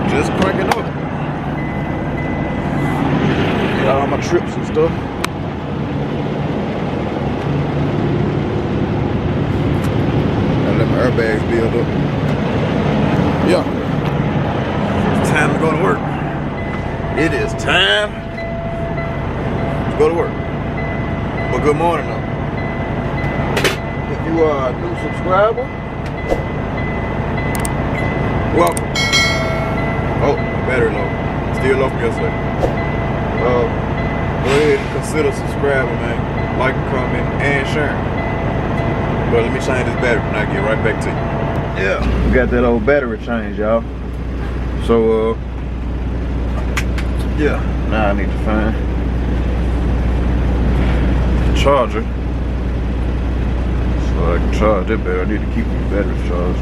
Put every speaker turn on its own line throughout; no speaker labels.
Just cranking up. Got all my trips and stuff. Gotta let my airbags build up. Yeah. It's time to go to work. It is time to go to work. But good morning though. If you are a new subscriber, welcome. Oh, battery low. Still low from yesterday. Go ahead and consider subscribing, man. Like, comment, and sharing. But let me change this battery and I'll get right back to you. Yeah, we got that old battery change, y'all. So, yeah, now I need to find the charger. So I can charge that battery. I need to keep these batteries charged.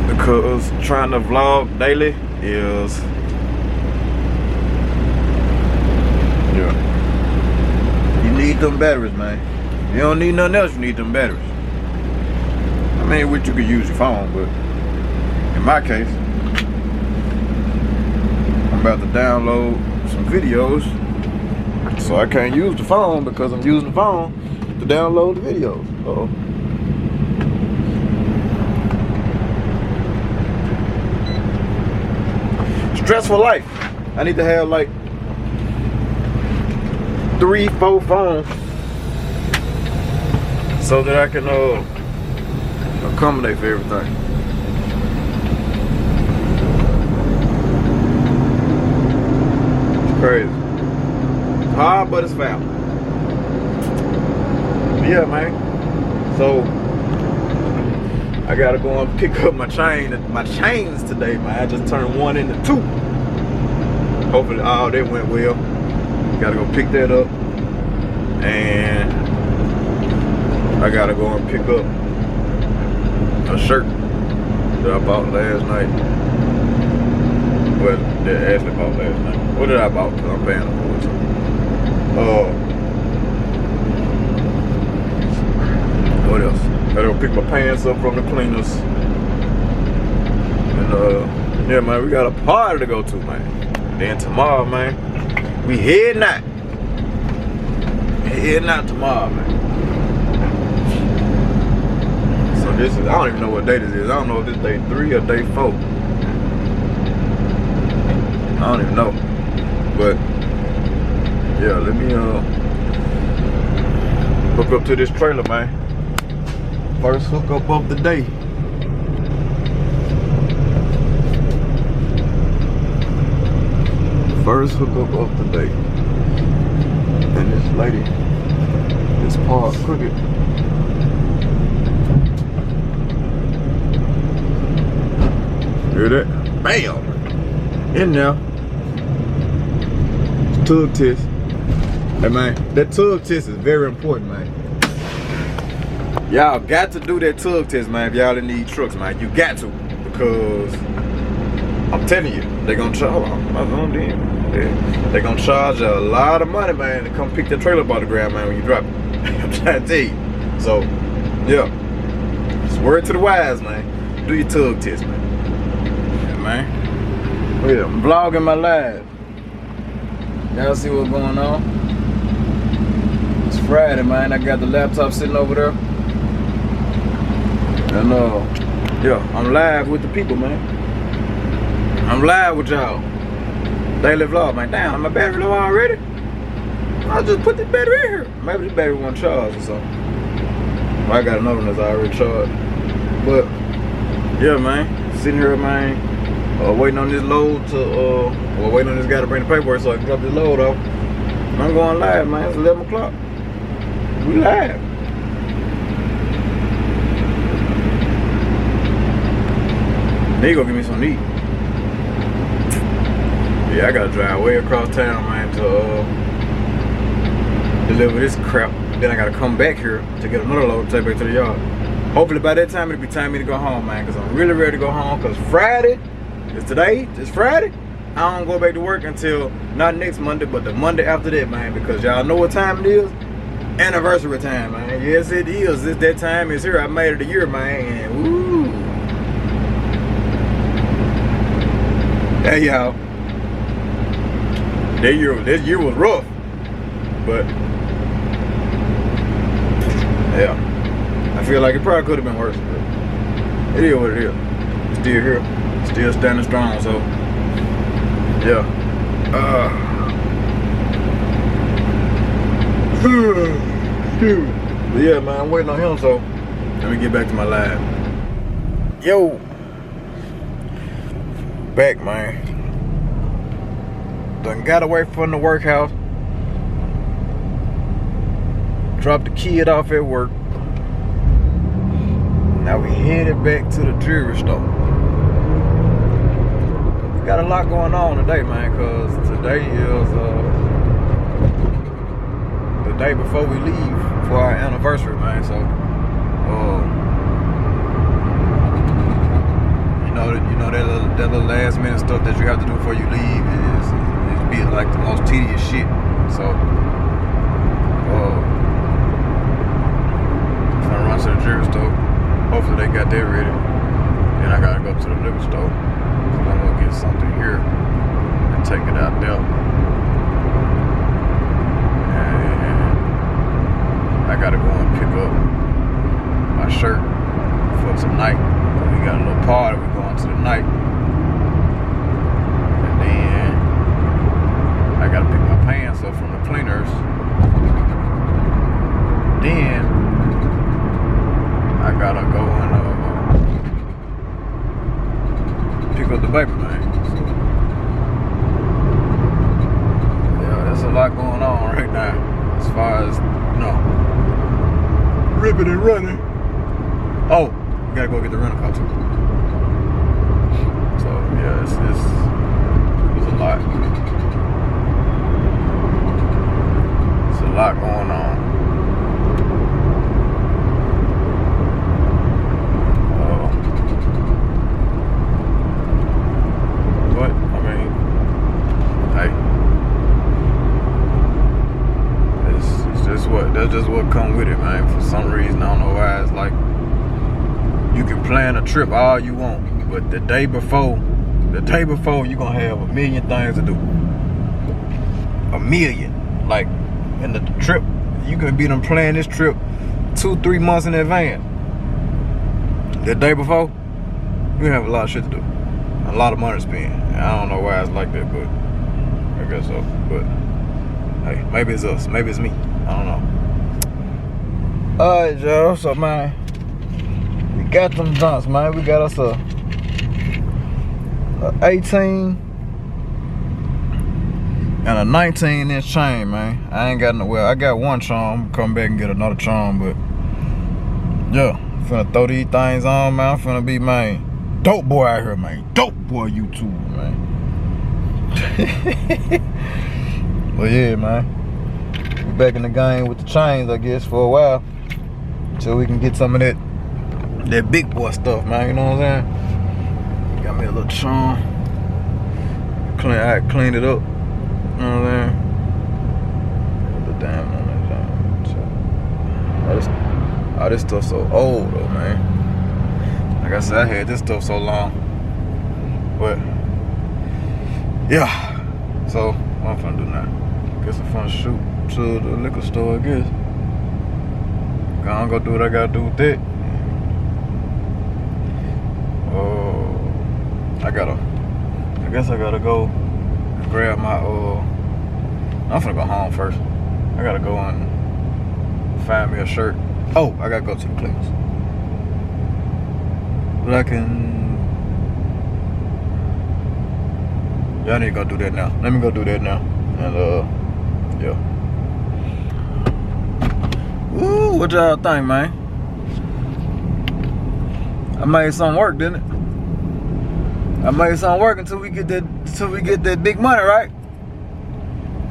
Because trying to vlog daily is, yeah, you need them batteries, man. You don't need nothing else, you need them batteries. I mean, which you could use your phone, but in my case, I'm about to download some videos, so I can't use the phone because I'm using the phone to download the videos. Uh-oh. Stressful life. I need to have like 3-4 phones so that I can accommodate for everything. It's crazy. Hard, but it's foul. Yeah, man. So I gotta go and pick up my chains today, man. I just turned 1 into 2. Hopefully all that went well. Gotta go pick that up. And I gotta go and pick up a shirt that I bought last night. Well, that Ashley bought last night. What did I bought? Because I'm paying for it. What else? Gotta go pick my pants up from the cleaners. And yeah, man, we got a party to go to, man. Then tomorrow, man, we heading out. Heading out tomorrow, man. So this is, I don't even know what day this is. I don't know if this is day 3 or day 4. I don't even know. But yeah, let me hook up to this trailer, man. First hookup of the day. First hookup of the day. And this lady is parked crooked. Hear that? Bam! In there. Tug test. Hey man, that tug test is very important, man. Y'all got to do that tug test, man, if y'all in these trucks, man. You got to, because I'm telling you, they're gonna charge. They're gonna charge a lot of money, man, to come pick that trailer up out the ground, man, when you drop it. I'm trying to tell you. So, yeah. Just word to the wise, man. Do your tug test, man. Yeah, man. Yeah, I'm vlogging my live. Y'all see what's going on? It's Friday, man. I got the laptop sitting over there. And yeah, I'm live with the people, man. I'm live with y'all. Daily vlog, man. Damn, my battery low already? I'll just put this battery in here. Maybe this battery won't charge or something. I got another one that's already charged. But yeah, man. Sitting here, man. Waiting on this load to waiting on this guy to bring the paperwork so I can drop this load off. I'm going live, man. It's 11 o'clock. We live. They gonna give me something to eat. Yeah, I gotta drive way across town, man, to deliver this crap. Then I gotta come back here to get another load to take back to the yard. Hopefully by that time it'll be time for me to go home, man, because I'm really ready to go home. Because Friday is today, it's Friday. I don't go back to work until not next Monday, but the Monday after that, man, because y'all know what time it is. Anniversary time, man. Yes, it is. It's that time. It's here. I made it a year, man. And woo. Hey y'all, that year was rough, but yeah, I feel like it probably could have been worse, but it is what it is. Still here, still standing strong, so yeah. But yeah, man, I'm waiting on him, so let me get back to my lab. Yo, back, man. Done got away from the workhouse. Dropped the kid off at work. Now we headed back to the jewelry store. Got a lot going on today, man, cause today is the day before we leave for our anniversary, man. So, you know that little last minute stuff that you have to do before you leave is be like the most tedious shit. So, I'm gonna run to the jewelry store. Hopefully they got that ready. Then I gotta go to the liquor store. So I'm gonna get something here and take it out there. And I gotta go and pick up my shirt for tonight. We got a little party we're going to tonight. And then I gotta pick my pants up from the cleaners. Then I gotta go and pick up the baby, man. So, yeah, there's a lot going on right now as far as, ripping and running. Oh, we gotta go get the rental car too. So yeah, it's a lot. It's a lot going on. But I mean, hey, that's just what come with it, man. For some reason, I don't know why. It's like you can plan a trip all you want, but the day before you're gonna have a million things to do. A million. Like, in the trip, you can be done planning this trip 2-3 months in advance. The day before, you have a lot of shit to do. A lot of money to spend. I don't know why it's like that, but I guess so. But hey, maybe it's us, maybe it's me. I don't know. Alright, y'all. So, man, we got them joints, man. We got us a 18 and a 19-inch chain, man. I ain't got no. Well, I got one charm. Come back and get another charm, but yeah, finna throw these things on, man. I'm finna be, man, dope boy out here, man. Dope boy YouTuber, man. But yeah, man, we back in the game with the chains, I guess, for a while, till we can get some of that big boy stuff, man. You know what I'm saying? Got me a little charm. I cleaned it up. You know what I'm saying? Put the diamond on that thing. Oh, this stuff's so old though, man. Like I said, I had this stuff so long. But yeah. So what I'm finna do now? Guess I'm finna shoot to the liquor store, I guess. Gonna go do what I gotta do with that. I guess I gotta go grab my I'm finna go home first. I gotta go and find me a shirt. Oh, I gotta go to the cleaners. But I can. Yeah, I need to go do that now. Let me go do that now. And yeah. Ooh, what y'all think, man? I made something work, didn't it? I made something work until we get that big money, right?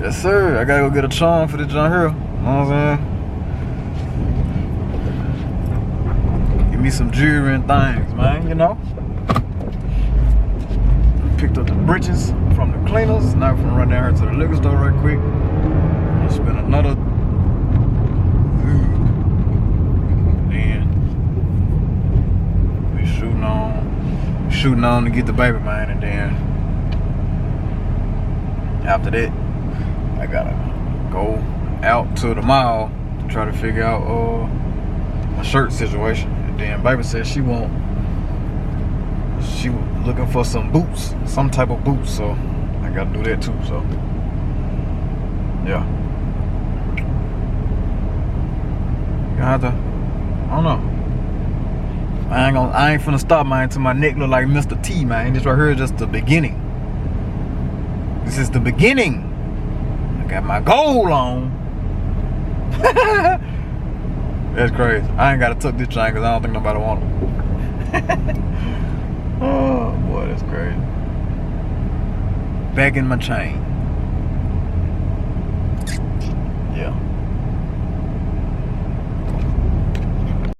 Yes, sir. I gotta go get a charm for the John here. You know what I'm saying? Give me some jewelry and things, man, you know? Picked up the britches from the cleaners. Now I'm gonna run down here to the liquor store right quick. I'm gonna spend another. Then we shooting on to get the baby, man, and then After that, I gotta go out to the mall to try to figure out a shirt situation. And then baby said she was looking for some boots, some type of boots, so I gotta do that too. So yeah, you have to, I don't know. I ain't finna stop, man, till my neck look like Mr. T, man. This right here is just the beginning. This is the beginning. I got my goal on. That's crazy. I ain't gotta tuck this chain because I don't think nobody want it. Oh boy, that's crazy. Back in my chain.